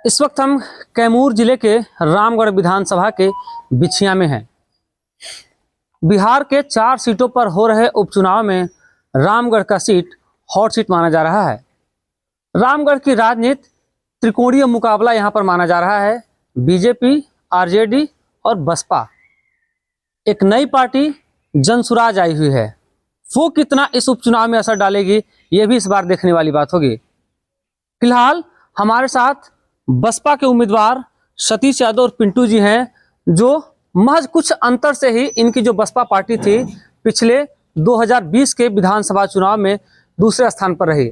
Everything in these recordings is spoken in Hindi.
इस वक्त हम कैमूर जिले के रामगढ़ विधानसभा के बिछिया में हैं। बिहार के 4 सीटों पर हो रहे उपचुनाव में रामगढ़ का सीट हॉट सीट माना जा रहा है। रामगढ़ की राजनीति त्रिकोणीय मुकाबला यहां पर माना जा रहा है। बीजेपी, आरजेडी और बसपा, एक नई पार्टी जनसुराज आई हुई है। वो कितना इस उपचुनाव में असर डालेगी, ये भी इस बार देखने वाली बात होगी। फिलहाल हमारे साथ बसपा के उम्मीदवार सतीश यादव और पिंटू जी हैं, जो महज कुछ अंतर से ही इनकी जो बसपा पार्टी थी पिछले 2020 के विधानसभा चुनाव में दूसरे स्थान पर रही।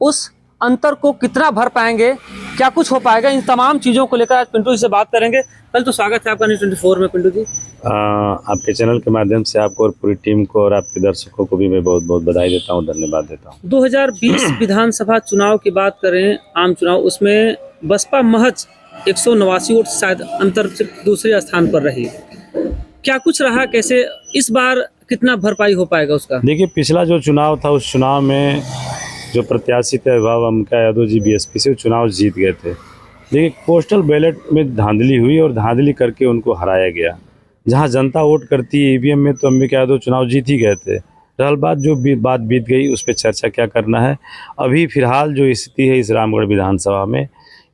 उस अंतर को कितना भर पाएंगे, क्या कुछ हो पाएगा, इन तमाम चीज़ों को लेकर आज पिंटू जी से बात करेंगे। पहले तो स्वागत है आपका न्यूज़ 24 में पिंटू जी। आपके चैनल के माध्यम से आपको और पूरी टीम को और आपके दर्शकों को भी मैं बहुत बहुत बधाई देता हूं, धन्यवाद देता हूं। 2020 विधानसभा चुनाव की बात करें, आम चुनाव, उसमें बसपा महज 189 वोट शायद अंतर से दूसरे स्थान पर रही। क्या कुछ रहा, कैसे इस बार कितना भरपाई हो पाएगा उसका? देखिए, पिछला जो चुनाव था उस चुनाव में जो प्रत्याशी थे वैभव अमका यादव जी बीएसपी से चुनाव जीत गए थे। देखिए, पोस्टल बैलेट में धांधली हुई और धांधली करके उनको हराया गया। जहां जनता वोट करती है ईवीएम में, तो अम्बिका यादव चुनाव जीत ही गए थे। रहल बात जो बात बीत गई, उस पर चर्चा क्या करना है। अभी फिलहाल जो स्थिति है इस रामगढ़ विधानसभा में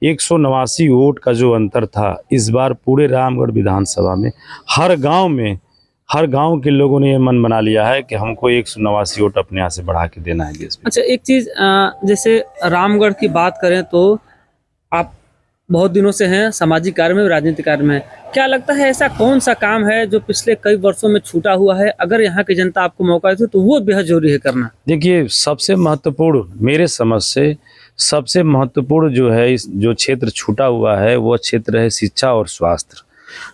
189 वोट का जो अंतर था, इस बार पूरे रामगढ़ विधानसभा में हर गांव के लोगों ने ये मन बना लिया है कि हमको 189 वोट अपने यहाँ से बढ़ा के देना है बीएसपी। अच्छा, एक चीज़, जैसे रामगढ़ की बात करें तो आप बहुत दिनों से हैं सामाजिक कार्य में, राजनीतिक कार्य में। क्या लगता है ऐसा कौन सा काम है जो पिछले कई वर्षों में छूटा हुआ है, अगर यहाँ की जनता आपको मौका दे तो वो बेहद जरूरी है करना? देखिए, सबसे महत्वपूर्ण, मेरे समझ से सबसे महत्वपूर्ण जो है इस जो क्षेत्र छूटा हुआ है वो क्षेत्र है शिक्षा और स्वास्थ्य।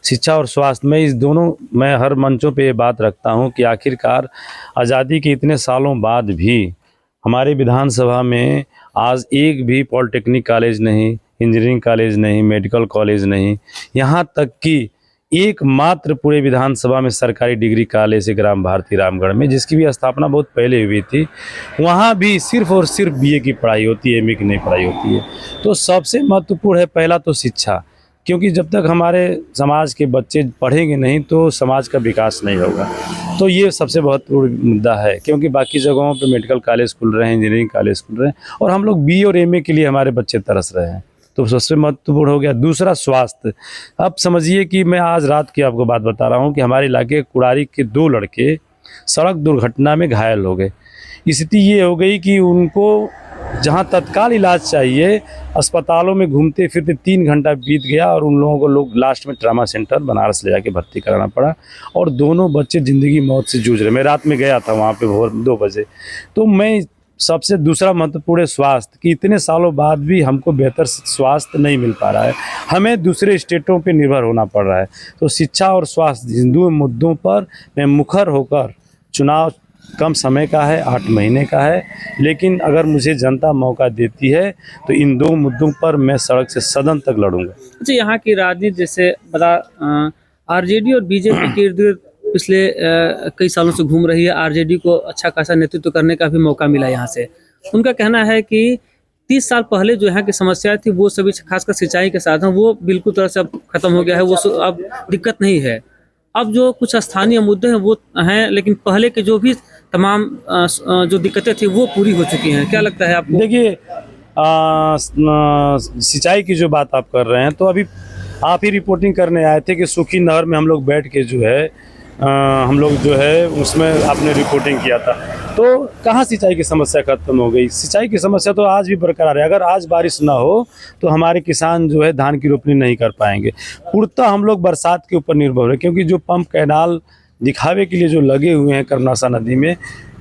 शिक्षा और स्वास्थ्य में इस दोनों, मैं हर मंचों पे ये बात रखता हूँ कि आखिरकार आज़ादी के इतने सालों बाद भी हमारे विधानसभा में आज एक भी पॉलिटेक्निक कॉलेज नहीं, इंजीनियरिंग कॉलेज नहीं, मेडिकल कॉलेज नहीं, यहाँ तक कि एकमात्र पूरे विधानसभा में सरकारी डिग्री कॉलेज है ग्राम भारती रामगढ़ में, जिसकी भी स्थापना बहुत पहले हुई थी। वहाँ भी सिर्फ और सिर्फ बीए की पढ़ाई होती है, एमए की नहीं पढ़ाई होती है। तो सबसे महत्वपूर्ण है पहला तो शिक्षा, क्योंकि जब तक हमारे समाज के बच्चे पढ़ेंगे नहीं तो समाज का विकास नहीं होगा। तो ये सबसे महत्वपूर्ण मुद्दा है, क्योंकि बाकी जगहों पे मेडिकल कॉलेज खुल रहे हैं, इंजीनियरिंग कॉलेज खुल रहे हैं, और हम लोग बीए और एमए के लिए हमारे बच्चे तरस रहे हैं। तो सबसे महत्वपूर्ण हो गया। दूसरा, स्वास्थ्य। अब समझिए कि मैं आज रात की आपको बात बता रहा हूँ कि हमारे इलाके कुड़ारी के 2 लड़के सड़क दुर्घटना में घायल हो गए। स्थिति ये हो गई कि उनको जहाँ तत्काल इलाज चाहिए, अस्पतालों में घूमते फिरते 3 घंटा बीत गया और उन लोगों को लोग लास्ट में ट्रामा सेंटर बनारस ले जाके भर्ती कराना पड़ा, और दोनों बच्चे ज़िंदगी मौत से जूझ रहे। मैं रात में गया था वहाँ पे भोर 2 बजे। तो मैं सबसे दूसरा महत्वपूर्ण है स्वास्थ्य, कि इतने सालों बाद भी हमको बेहतर स्वास्थ्य नहीं मिल पा रहा है, हमें दूसरे स्टेटों पे निर्भर होना पड़ रहा है। तो शिक्षा और स्वास्थ्य, इन 2 मुद्दों पर मैं मुखर होकर, चुनाव कम समय का है, 8 महीने का है, लेकिन अगर मुझे जनता मौका देती है तो इन 2 मुद्दों पर मैं सड़क से सदन तक लड़ूंगा। अच्छा, यहाँ की राजनीति जैसे बता, आरजेडी और बीजेपी के इर्द गिर्द पिछले कई सालों से घूम रही है। आरजेडी को अच्छा खासा नेतृत्व करने का भी मौका मिला यहाँ से। उनका कहना है कि 30 साल पहले जो यहाँ की समस्याएं थी वो सभी, खासकर सिंचाई के साधन, वो बिल्कुल तरह से अब खत्म हो गया है, वो अब दिक्कत नहीं है। अब जो कुछ स्थानीय मुद्दे हैं वो हैं, लेकिन पहले के जो भी तमाम जो दिक्कतें थी वो पूरी हो चुकी हैं। क्या लगता है आपको? देखिए, सिंचाई की जो बात आप कर रहे हैं, तो अभी आप ही रिपोर्टिंग करने आए थे कि सूखी नहर में हम लोग बैठ के जो है हम लोग जो है उसमें आपने रिपोर्टिंग किया था। तो कहाँ सिंचाई की समस्या खत्म हो गई? सिंचाई की समस्या तो आज भी बरकरार है। अगर आज बारिश ना हो तो हमारे किसान जो है धान की रोपनी नहीं कर पाएंगे। पूर्णतः हम लोग बरसात के ऊपर निर्भर है, क्योंकि जो पंप कैनाल दिखावे के लिए जो लगे हुए हैं कर्मनाशा नदी में,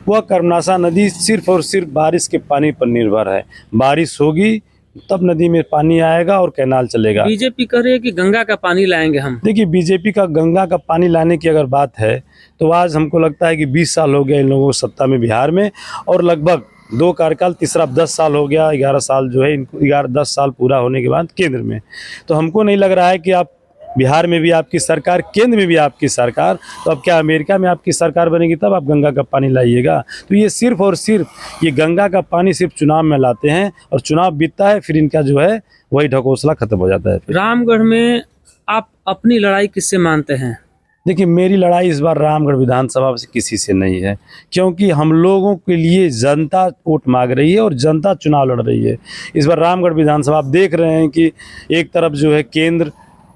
वह कर्मनाशा नदी सिर्फ और सिर्फ बारिश के पानी पर निर्भर है। बारिश होगी तब नदी में पानी आएगा और कैनाल चलेगा। बीजेपी कह रही है कि गंगा का पानी लाएंगे हम। देखिए, बीजेपी का गंगा का पानी लाने की अगर बात है तो आज हमको लगता है कि 20 साल हो गया इन लोगों को सत्ता में बिहार में, और लगभग 2 कार्यकाल, तीसरा 10 साल हो गया, 11 साल जो है इनको, 10 साल पूरा होने के बाद केंद्र में। तो हमको नहीं लग रहा है कि आप बिहार में भी आपकी सरकार, केंद्र में भी आपकी सरकार, तो अब क्या अमेरिका में आपकी सरकार बनेगी तब आप गंगा का पानी लाइएगा? तो ये सिर्फ और सिर्फ ये गंगा का पानी सिर्फ चुनाव में लाते हैं, और चुनाव बीतता है फिर इनका जो है वही ढकोसला खत्म हो जाता है फिर। रामगढ़ में आप अपनी लड़ाई किससे मानते हैं? देखिए, मेरी लड़ाई इस बार रामगढ़ विधानसभा से किसी से नहीं है, क्योंकि हम लोगों के लिए जनता वोट मांग रही है और जनता चुनाव लड़ रही है। इस बार रामगढ़ विधानसभा आप देख रहे हैं कि एक तरफ जो है केंद्र,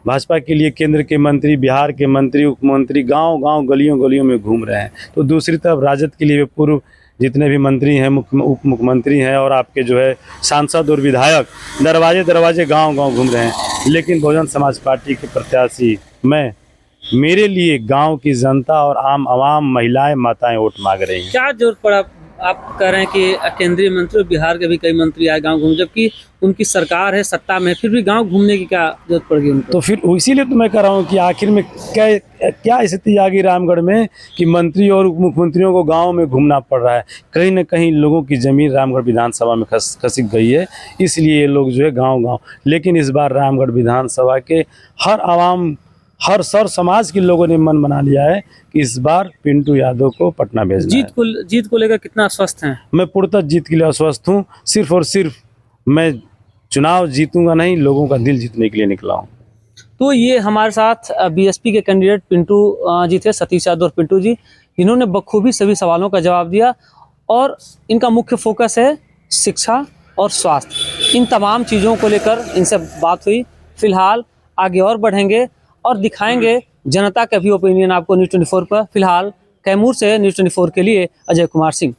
भाजपा के लिए केंद्र के मंत्री, बिहार के मंत्री, उप मंत्री गांव-गांव, गलियों-गलियों में घूम रहे हैं, तो दूसरी तरफ राजद के लिए पूर्व जितने भी मंत्री हैं, उप मुख्यमंत्री हैं और आपके जो है सांसद और विधायक दरवाजे गांव-गांव घूम रहे हैं। लेकिन बहुजन समाज पार्टी के प्रत्याशी मैं, मेरे लिए गांव की जनता और आवाम, महिलाएं, माताएं वोट मांग रही हैं। क्या जरूरत पड़ा? आप कह रहे हैं कि केंद्रीय मंत्री और बिहार के भी कई मंत्री आए गांव घूम, जबकि उनकी सरकार है, सत्ता में, फिर भी गांव घूमने की क्या जरूरत पड़ेगी उनको? तो फिर इसीलिए तो मैं कह रहा हूँ कि आखिर में क्या स्थिति आ गई रामगढ़ में कि मंत्री और मुख्यमंत्रियों को गांव में घूमना पड़ रहा है। कहीं ना कहीं लोगों की ज़मीन रामगढ़ विधानसभा में खसिक गई है, इसलिए ये लोग जो है गांव-गांव। लेकिन इस बार रामगढ़ विधानसभा के हर आवाम, हर सर समाज के लोगों ने मन बना लिया है कि इस बार पिंटू यादव को पटना भेजना है। जीत को लेकर कितना आश्वस्त हैं? मैं पूर्णतः जीत के लिए आश्वस्त हूँ। सिर्फ और सिर्फ मैं चुनाव जीतूंगा नहीं, लोगों का दिल जीतने के लिए निकला हूँ। तो ये हमारे साथ बीएसपी के कैंडिडेट पिंटू जी थे, सतीश यादव और पिंटू जी, इन्होंने बखूबी सभी सवालों का जवाब दिया और इनका मुख्य फोकस है शिक्षा और स्वास्थ्य। इन तमाम चीज़ों को लेकर इनसे बात हुई। फिलहाल आगे और बढ़ेंगे और दिखाएंगे जनता का भी ओपिनियन आपको न्यूज़ 24 पर। फिलहाल कैमूर से न्यूज़ 24 के लिए अजय कुमार सिंह।